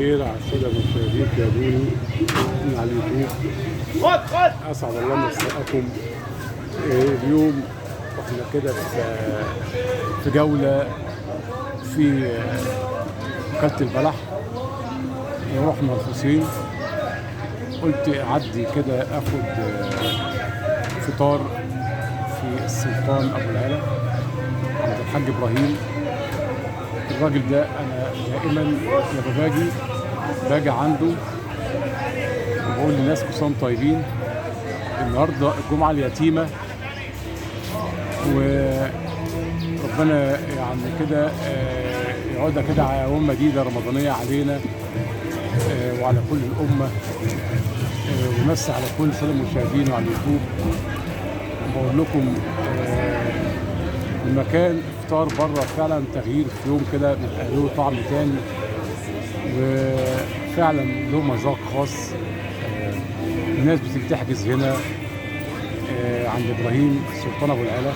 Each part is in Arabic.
الخير على السادة المشاهدين تابعوني من على اليوتيوب. أسعد الله مساءكم. اليوم احنا كده في جولة في كلة البلح، ورحنا الحسين. قلت أعدي كده آخد فطار في السلطان أبو العلا عند الحاج إبراهيم. الراجل ده أنا دائما لما باجي عنده وبقول للناس كل سنة وانتم طيبين. النهارده الجمعة اليتيمة، وربنا يعني كده يعودها كده على يوم جديدة رمضانية علينا وعلى كل الأمة، ومسي على كل سنة المشاهدين وعلى اليوتيوب. بقول لكم المكان افطار بره فعلا تغيير في يوم كده، بيبقى له طعم تاني وفعلا له مذاق خاص. الناس بتيجي تحجز هنا عند ابراهيم السلطان ابو العلا،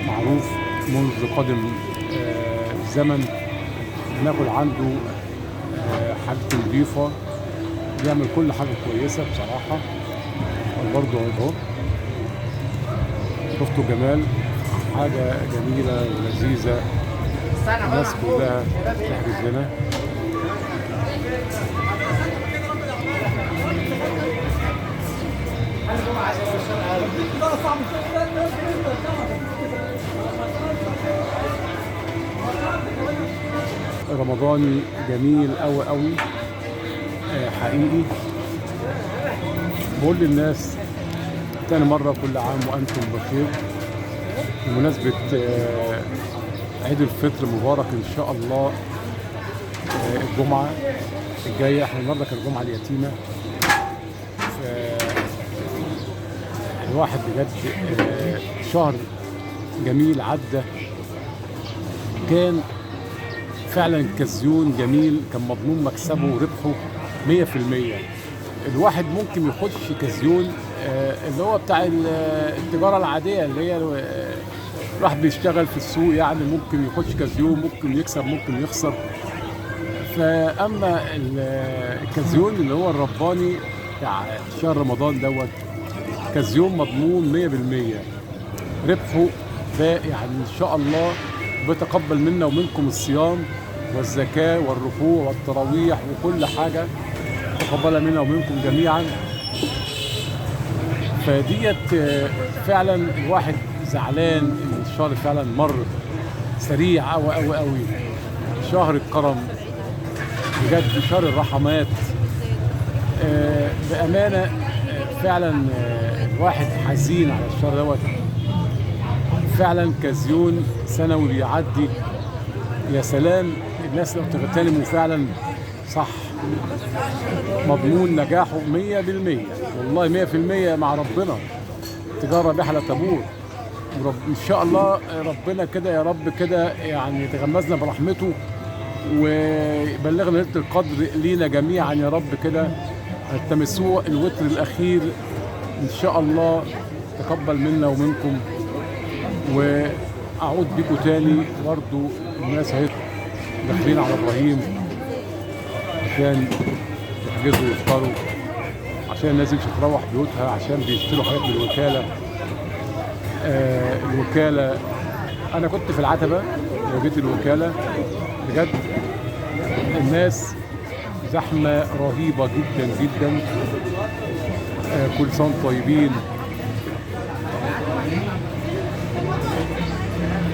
معروف منذ قدم الزمن. بناكل عنده حاجة نظيفة، بيعمل كل حاجة كويسة بصراحة. برضه اهو شفتوا جمال، حاجة جميلة ولذيذة. الناس كلها تحجز هنا. رمضاني جميل قوي قوي حقيقي. بقول للناس تاني مرة كل عام وأنتم بخير، بمناسبة عيد الفطر مبارك إن شاء الله. الجمعة الجاية، احنا النهارده كانت الجمعة اليتيمة. الواحد بجد شهر جميل عدى، كان فعلا كزيون جميل، كان مضمون مكسبه وربحه 100%. الواحد ممكن يخش كزيون اللي هو بتاع التجارة العادية، اللي هي الواحد بيشتغل في السوق، يعني ممكن يخش كزيون، ممكن يكسب ممكن يخسر. فأما الكزيون اللي هو الرباني بتاع شهر رمضان دوت، كزيون مضمون 100%. ربحه يعني إن شاء الله بيتقبل منا ومنكم الصيام والزكاة والركوع والتراويح وكل حاجة، تقبلها منا ومنكم جميعا. فديت فعلا الواحد زعلان ان الشهر فعلا مر سريع قوي قوي قوي. شهر الكرم بجد، شهر الرحمات بأمانة. فعلا الواحد حزين على الشهر دوت. فعلا كزيون سنوي بيعدي، يا سلام. الناس لو تغتنموا فعلا صح، مضمون نجاحه 100%، والله 100% مع ربنا. تجارة رابحة لا تبور. ان شاء الله ربنا كده يا رب كده يعني يتغمزنا برحمته ويبلغنا ليلة القدر لينا جميعا يا رب كده. التمسوه الوتر الاخير ان شاء الله، تقبل منا ومنكم. واعود بيكم تاني برضو. الناس اهي داخلين على ابراهيم عشان يحجزوا ويفطروا، عشان الناس مش تروح بيوتها، عشان بيشتروا حاجات من الوكالة. الوكالة أنا كنت في العتبة وجيت الوكالة، بجد الناس زحمة رهيبة جدا جدا. كل سنة طيبين.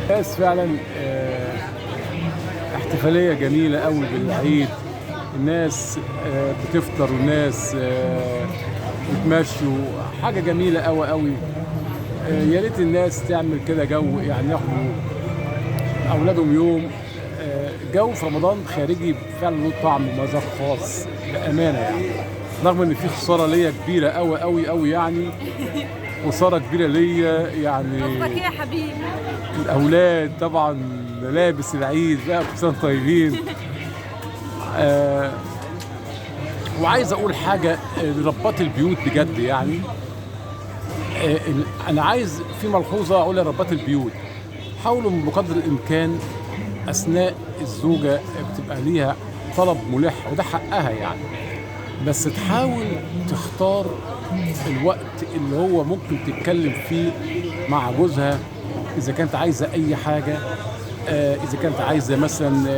ناس فعلا احتفالية جميلة قوي بالعيد. الناس بتفطر والناس بتمشوا، حاجة جميلة قوي قوي. يا ريت الناس تعمل كده جو، يعني ياخدوا أولادهم يوم جو في رمضان خارجي فعلا له طعم ومذاق خاص بأمانة. يعني رغم إن في خسارة ليا كبيرة قوي قوي قوي، يعني خسارة كبيرة ليا يعني. قصدك ايه يا حبيبي؟ الأولاد طبعا ملابس العيد بقى، كل سنة طيبين. وعايز اقول حاجه لربات البيوت بجد، يعني انا عايز في ملحوظه اقولها لربات البيوت. حاولوا بقدر الامكان اثناء الزوجه بتبقى ليها طلب ملح وده حقها يعني، بس تحاول تختار الوقت اللي هو ممكن تتكلم فيه مع جوزها، اذا كانت عايزه اي حاجه، اذا كانت عايزه مثلا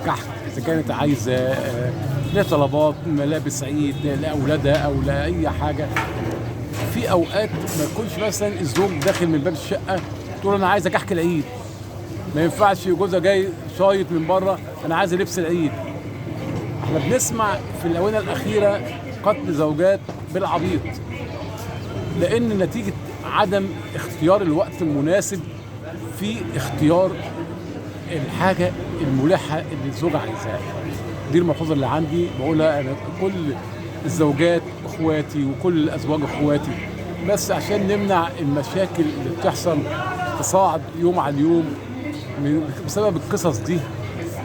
كحك، اذا كانت عايزه لها طلبات ملابس عيد لاولادها او لاي حاجه. في اوقات ما يكونش مثلا الزوج داخل من باب الشقه تقول انا عايزه كحك العيد، ما ينفعش جوزها جاي شايط من بره انا عايزه لبس العيد. احنا بنسمع في الاونه الاخيره قتل زوجات بالعبيط، لان نتيجه عدم اختيار الوقت المناسب في اختيار الحاجه الملحه اللي الزوجه عايزاها. دي الملحوظه اللي عندي بقولها انا كل الزوجات اخواتي وكل الازواج اخواتي، بس عشان نمنع المشاكل اللي بتحصل تصاعد يوم عن يوم بسبب القصص دي،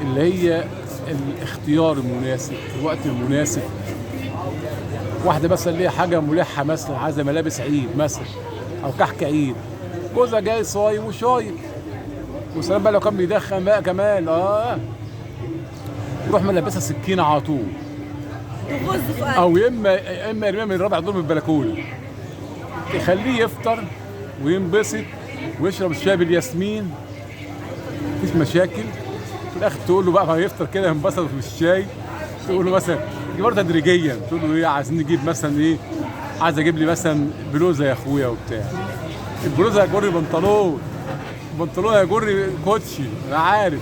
اللي هي الاختيار المناسب، الوقت المناسب. واحده مثلا ليها حاجه ملحه، مثلا عايزه ملابس عيد مثلا او كحك عيد، جوزها جاي صايم وشايب، وسلام بقى لو كان بيدخن بقى كمان يروح ملبسها سكينه على طول، او يا اما يرميها من الرابع دور من البلكونه، يخليه يفطر وينبسط ويشرب الشاي بالياسمين، مفيش مشاكل. في الاخر تقول له بقى ما يفطر كده ينبسط في الشاي، تقول له مثلا دي برضه تدريجيا، تقول له ايه عايزين نجيب مثلا ايه، عايز اجيب لي مثلا بلوزه يا اخويا وبتاع، البلوزه هيجر بنطلون، البنطلون هيجر كوتشي، انا عارف.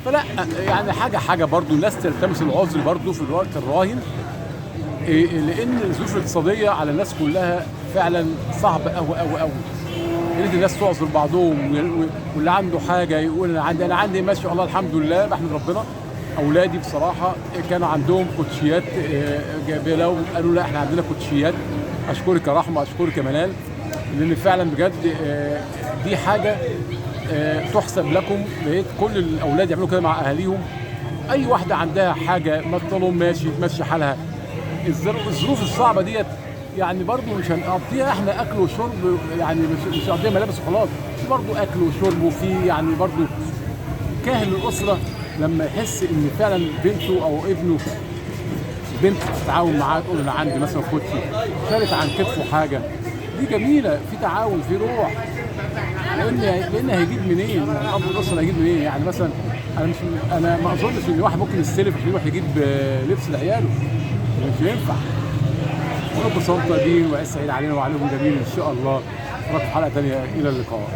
فلا يعني حاجه برضه الناس تلتمس العذر برضه في الوقت الراهن، لان الظروف الاقتصاديه على الناس كلها فعلا صعبه قوي قوي قوي. يا ريت الناس تعذر بعضهم، واللي عنده حاجه يقول انا عندي ما شاء الله الحمد لله بحمد ربنا. اولادي بصراحه كانوا عندهم كوتشيات جايبه لهم، قالوا لا احنا عندنا كوتشيات، اشكرك يا رحمه، اشكرك يا منال، لان فعلا بجد دي حاجه تحسب لكم. لقيت كل الاولاد يعملوا كده مع اهاليهم، اي واحده عندها حاجه مطلوب ماشي تمشي حالها. الظروف الصعبه ديت يعني برضه مش هنقضيها احنا اكل وشرب، يعني مش هنقضيها ملابس وخلاص، برضه اكل وشرب، وفي يعني برضه كاهل الاسره لما يحس ان فعلا بنته او ابنه بنت تتعاون معاه، تقول انا عندي مثلا كوتشي شالت عن كتفه حاجه، دي جميله، في تعاون، في روح. لان هيجيب منين؟ اب الاسره هيجيب منين؟ يعني مثلا انا ما اظنش ان واحد ممكن يستلف عشان يروح يجيب لبس لعياله، مش ينفع. ونبقى صوت طيبين وعيد سعيد علينا وعليكم جميل ان شاء الله. نراكم حلقه ثانيه، الى اللقاء.